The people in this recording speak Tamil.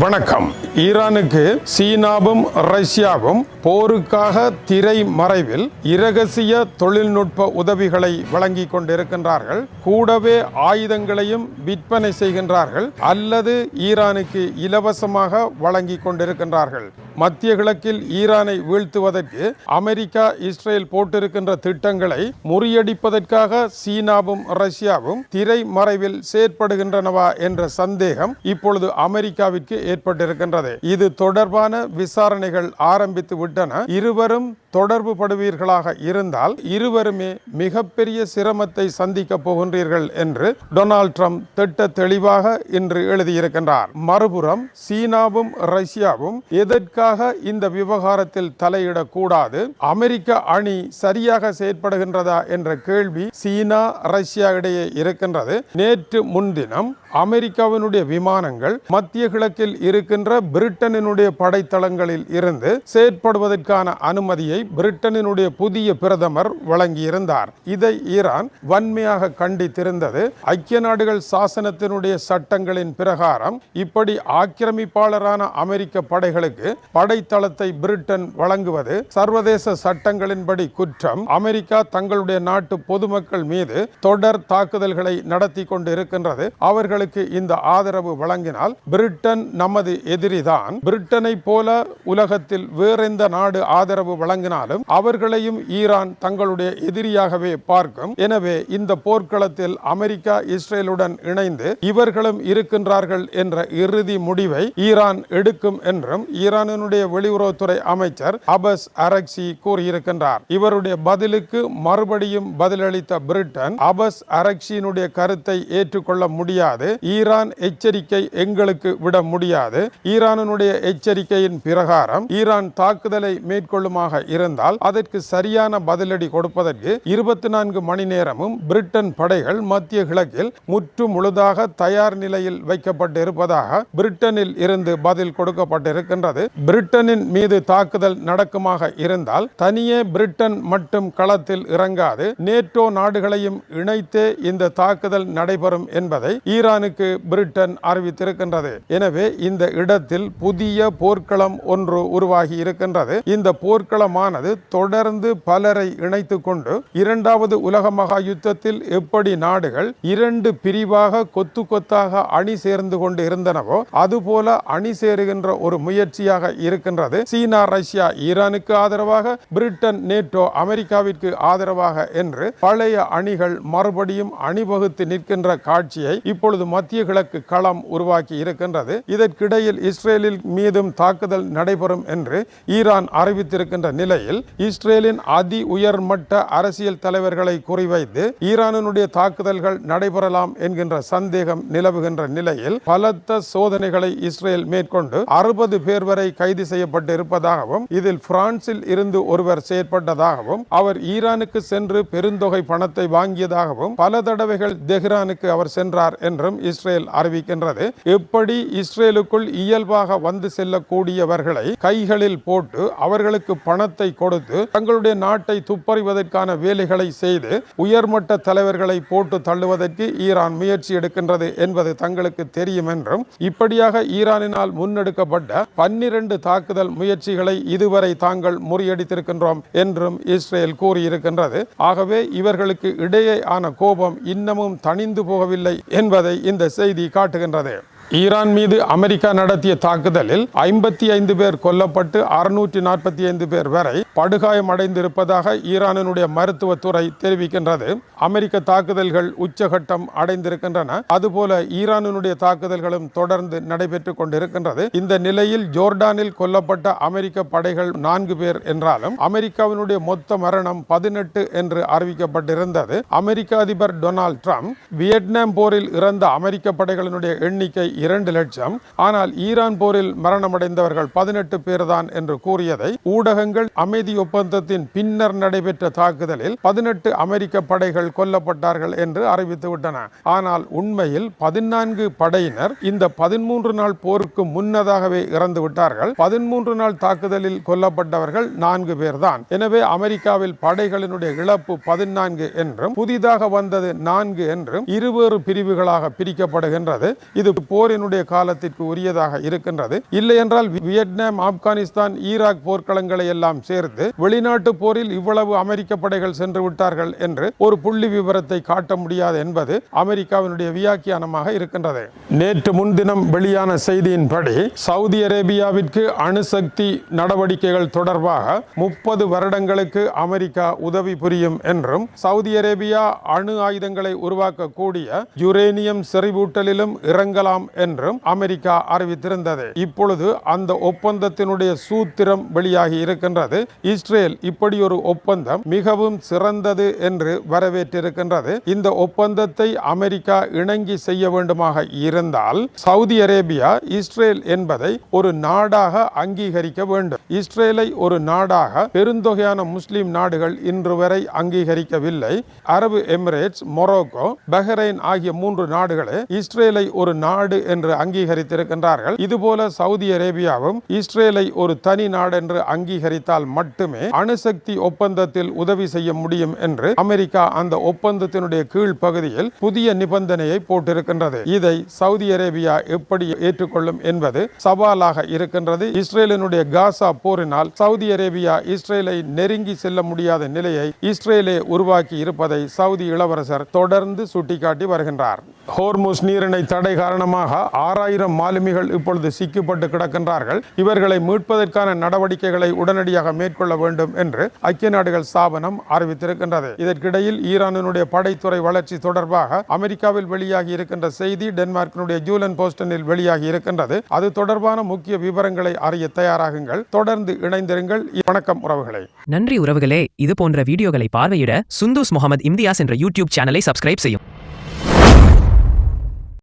வணக்கம். ஈரானுக்கு சீனாவும் ரஷ்யாவும் போருக்காக திரை மறைவில் இரகசிய தொழில்நுட்ப உதவிகளை வழங்கிக் கொண்டிருக்கின்றார்கள். கூடவே ஆயுதங்களையும் விற்பனை செய்கின்றார்கள் அல்லது ஈரானுக்கு இலவசமாக வழங்கிக் கொண்டிருக்கின்றார்கள். மத்திய கிழக்கில் ஈரானை வீழ்த்துவதற்கு அமெரிக்கா இஸ்ரேல் போட்டிருக்கின்ற திட்டங்களை முறியடிப்பதற்காக சீனாவும் ரஷ்யாவும் திரை மறைவில் செயற்படுகின்றனவா என்ற சந்தேகம் இப்பொழுது அமெரிக்காவிற்கு ஏற்பட்டிருக்கின்றது. இது தொடர்பான விசாரணைகள் ஆரம்பித்து விட்டன. இருவரும் தொடர்பு படுவீர்களாக இருந்தால் இருவருமே மிகப்பெரிய சிரமத்தை சந்திக்க போகின்றீர்கள் என்று டொனால்ட் ட்ரம்ப் திட்ட தெளிவாக இன்று எழுதியிருக்கின்றார். மறுபுறம் சீனாவும் ரஷ்யாவும் எதற்காக இந்த விவகாரத்தில் தலையிடக்கூடாது, அமெரிக்க அணி சரியாக செயற்படுகின்றதா என்ற கேள்வி சீனா ரஷ்யா இடையே இருக்கின்றது. நேற்று முன்தினம் அமெரிக்காவினுடைய விமானங்கள் மத்திய கிழக்கில் இருக்கின்ற பிரிட்டனினுடைய படைத்தளங்களில் இருந்து செயற்படுவதற்கான அனுமதியை பிரிட்டனினுடைய புதிய பிரதமர் வழங்கியிருந்தார். இதை ஈரான் வன்மையாக கண்டித்திருந்தது. ஐக்கிய நாடுகள் சாசனத்தினுடைய சட்டங்களின் பிரகாரம் இப்படி ஆக்கிரமிப்பாளரான அமெரிக்க படைகளுக்கு படைத்தளத்தை பிரிட்டன் வழங்குவது சர்வதேச சட்டங்களின்படி குற்றம். அமெரிக்கா தங்களுடைய நாட்டு பொதுமக்கள் மீது தொடர் தாக்குதல்களை நடத்தி கொண்டு இருக்கின்றது. அவர்களுக்கு இந்த ஆதரவு வழங்கினால் பிரிட்டன் நமது எதிரிதான். பிரிட்டனை போல உலகத்தில் வேறெந்த நாடு ஆதரவு வழங்கினாலும் அவர்களையும் ஈரான் தங்களுடைய எதிரியாகவே பார்க்கும். எனவே இந்த போர்க்களத்தில் அமெரிக்கா இஸ்ரேலுடன் இணைந்து இவர்களும் இருக்கின்றார்கள் என்ற இறுதி முடிவை ஈரான் எடுக்கும் என்றும் ஈரானுடைய வெளியுறவுத்துறை அமைச்சர் அபஸ் அரக்சி கூறியிருக்கின்றார். இவருடைய பதிலுக்கு மறுபடியும் பதிலளித்த பிரிட்டன் அபஸ் அரக்சியினுடைய கருத்தை ஏற்றுக்கொள்ள முடியாது, ஈரான் எச்சரிக்கை எங்களுக்கு விட முடியாது, ஈரானுடைய எச்சரிக்கையின் பிரகாரம் ஈரான் தாக்குதலை மேற்கொள்ளுமாக இருந்தால் அதற்கு சரியான பதிலடி கொடுப்பதற்கு 24 மணி நேரமும் பிரிட்டன் படைகள் மத்திய கிழக்கில் முற்று முழுதாக தயார் நிலையில் வைக்கப்பட்டிருப்பதாக பிரிட்டனில் இருந்து பதில் கொடுக்கப்பட்டிருக்கின்றது. பிரிட்டனின் மீது தாக்குதல் நடக்குமாக இருந்தால் தனியே பிரிட்டன் மட்டும் களத்தில் இறங்காது, நேட்டோ நாடுகளையும் இணைத்தே இந்த தாக்குதல் நடைபெறும் என்பதை ஈரானுக்கு பிரிட்டன் அறிவித்திருக்கின்றது. எனவே இந்த இடத்தில் புதிய போர்க்களம் ஒன்று உருவாகி இருக்கின்றது. இந்த போர்க்களமானது தொடர்ந்து பலரை இணைத்துக் கொண்டு இரண்டாவது உலக மகா யுத்தத்தில் எப்படி நாடுகள் இரண்டு பிரிவாக கொத்து கொத்தாக அணி சேர்ந்து கொண்டு இருந்தனவோ அதுபோல அணி சேருகின்ற ஒரு முயற்சியாக இருக்கின்றது. சீனா ரஷ்யா ஈரானுக்கு ஆதரவாக, பிரிட்டன் நேட்டோ அமெரிக்காவிற்கு ஆதரவாக என்று பழைய அணிகள் மறுபடியும் அணிவகுத்து நிற்கின்ற காட்சியை இப்பொழுது மத்திய கிழக்கு களம் உருவாக்கி இருக்கின்றது. இதற்கிடையில் இஸ்ரேலில் மீதும் தாக்குதல் நடைபெறும் என்று ஈரான் அறிவித்திருக்கின்ற நிலையில் இஸ்ரேலின் அதி உயர்மட்ட அரசியல் தலைவர்களை குறிவைத்து ஈரானுடைய தாக்குதல்கள் நடைபெறலாம் என்கின்ற சந்தேகம் நிலவுகின்ற நிலையில் பலத்த சோதனைகளை இஸ்ரேல் மேற்கொண்டு 60 பேர் வரை கைது செய்யப்பட்டு இருப்பதாகவும் இதில் பிரான்சில் இருந்து ஒருவர் செயற்பட்டதாகவும் அவர் ஈரானுக்கு சென்று பெருந்தொகை பணத்தை வாங்கியதாகவும் பல தடவைகள் தெஹ்ரானுக்கு அவர் சென்றார் என்றும் இஸ்ரேல் அறிவிக்கின்றது. எப்படி இஸ்ரேலுக்குள் இயல்பாக வந்து செல்லக்கூடியவர்களை கைகளில் போட்டு அவர்களுக்கு பணத்தை கொடுத்து தங்களுடைய நாட்டை துப்பறிவதற்கான வேலைகளை செய்து உயர்மட்ட தலைவர்களை போட்டு தள்ளுவதற்கு ஈரான் முயற்சி எடுக்கின்றது என்பது தங்களுக்கு தெரியும் என்றும் இப்படியாக ஈரானினால் முன்னெடுக்கப்பட்ட 12 தாக்குதல் முயற்சிகளை இதுவரை தாங்கள் முறியடித்திருக்கின்றோம் என்றும் இஸ்ரேல் கூறியிருக்கின்றது. ஆகவே இவர்களுக்கு இடையே ஆன கோபம் இன்னமும் தணிந்து போகவில்லை என்பதை இந்த செய்தி காட்டுகின்றது. ஈரான் மீது அமெரிக்கா நடத்திய தாக்குதலில் 55 பேர் கொல்லப்பட்டு 645 பேர் வரை படுகாயம் அடைந்திருப்பதாக ஈரானுடைய மருத்துவத்துறை தெரிவிக்கின்றது. அமெரிக்க தாக்குதல்கள் உச்சகட்டம் அடைந்திருக்கின்றன. அதுபோல ஈரானுடைய தாக்குதல்களும் தொடர்ந்து நடைபெற்றுக் கொண்டிருக்கின்றது. இந்த நிலையில் ஜோர்டானில் கொல்லப்பட்ட அமெரிக்க படைகள் 4 பேர் என்றாலும் அமெரிக்காவினுடைய மொத்த மரணம் 18 என்று அறிவிக்கப்பட்டிருந்தது. அமெரிக்க அதிபர் டொனால்ட் ட்ரம்ப் வியட்நாம் போரில் இறந்த அமெரிக்க படைகளினுடைய எண்ணிக்கை 2 லட்சம், ஆனால் ஈரான் போரில் மரணமடைந்தவர்கள் 18 பேர் தான் என்று கூறியதை ஊடகங்கள் அமைதி ஒப்பந்தத்தின் பின்னர் நடைபெற்ற தாக்குதலில் 18 அமெரிக்க படைகள் கொல்லப்பட்டார்கள் என்று அறிவித்துவிட்டன. ஆனால் உண்மையில் 14 படையினர் இந்த 13 நாள் போருக்கு முன்னதாகவே இறந்து விட்டார்கள். 13 நாள் தாக்குதலில் கொல்லப்பட்டவர்கள் 4 பேர் தான். எனவே அமெரிக்காவில் படைகளினுடைய இழப்பு 14 என்றும் புதிதாக வந்தது 4 என்றும் இருவேறு பிரிவுகளாக பிரிக்கப்படுகின்றது. இது போர் போரினுடைய காலத்திற்கு உரியதாக இருக்கின்றது. இல்லை என்றால் வியட்நாம், ஆப்கானிஸ்தான், ஈராக் போர்க்களங்களை எல்லாம் சேர்த்து வெளிநாட்டு போரில் இவ்வளவு அமெரிக்க படைகள் சென்று விட்டார்கள் என்று ஒரு புள்ளி விவரத்தை காட்ட முடியாது என்பது அமெரிக்காவினுடைய வியாக்கியானமாக இருக்கின்றது. நேற்று முன்தினம் வெளியான செய்தியின்படி சவுதி அரேபியாவிற்கு அணுசக்தி நடவடிக்கைகள் தொடர்பாக 30 வருடங்களுக்கு அமெரிக்கா உதவி புரியும் என்றும் சவுதி அரேபியா அணு ஆயுதங்களை உருவாக்கக்கூடிய யுரேனியம் செறிவூட்டலிலும் இறங்கலாம் என்றும் அமெரிக்கா அறிவித்திருந்தது. இப்பொழுது அந்த ஒப்பந்தத்தினுடைய சூத்திரம் வெளியாகி இருக்கின்றது. இஸ்ரேல் இப்படி ஒரு ஒப்பந்தம் மிகவும் சிறந்தது என்று வரவேற்றிருக்கின்றது. இந்த ஒப்பந்தத்தை அமெரிக்கா இணங்கி செய்ய வேண்டுமாக இருந்தால் சவுதி அரேபியா இஸ்ரேல் என்பதை ஒரு நாடாக அங்கீகரிக்க வேண்டும். இஸ்ரேலை ஒரு நாடாக பெருந்தொகையான முஸ்லிம் நாடுகள் இன்று வரை அங்கீகரிக்கவில்லை. அரபு எமிரேட்ஸ், மொரோக்கோ, பஹ்ரைன் ஆகிய 3 நாடுகளே இஸ்ரேலை ஒரு நாடு என்று அங்கீகரித்திருக்கின்றார்கள். இதுபோல சவுதி அரேபியாவும் இஸ்ரேலை ஒரு தனி நாடு என்று அங்கீகரித்தால் மட்டுமே அணுசக்தி ஒப்பந்தத்தில் உதவி செய்ய முடியும் என்று அமெரிக்கா அந்த ஒப்பந்தத்தினுடைய கீழ் பகுதியில் புதிய நிபந்தனையை போட்டிருக்கின்றது. இதை சவுதி அரேபியா எப்படி ஏற்றுக்கொள்ளும் என்பது சவாலாக இருக்கின்றது. இஸ்ரேலினுடைய காசா போரினால் சவுதி அரேபியா இஸ்ரேலை நெருங்கி செல்ல முடியாத நிலையை இஸ்ரேலே உருவாக்கி இருப்பதை சவுதி இளவரசர் தொடர்ந்து சுட்டிக்காட்டி வருகின்றார். ஹோர்முஸ் நீரிணை தடை காரணமாக 6000 மாலுமிகள் இப்பொழுது சிக்கப்பட்டு கிடக்கின்றார்கள். இவர்களை மீட்பதற்கான நடவடிக்கைகளை உடனடியாக மேற்கொள்ள வேண்டும் என்று ஐக்கிய நாடுகள் ஸ்தாபனம் அறிவித்திருக்கின்றது. இதற்கிடையில் ஈரானினுடைய படைத்துறை வளர்ச்சி தொடர்பாக அமெரிக்காவில் வெளியாகி இருக்கின்ற செய்தி டென்மார்க்கினுடைய ஜூலன் போஸ்டனில் வெளியாகி இருக்கின்றது. அது தொடர்பான முக்கிய விவரங்களை அறிய தயாராகுங்கள். தொடர்ந்து இணைந்திருங்கள். வணக்கம் உறவுகளே. நன்றி உறவுகளே. இது போன்ற வீடியோகளை பார்வையிட சுந்தூஸ் முகமது இம்தியாஸ் என்ற யூடியூப் சேனலை சப்ஸ்கிரைப் செய்யும்.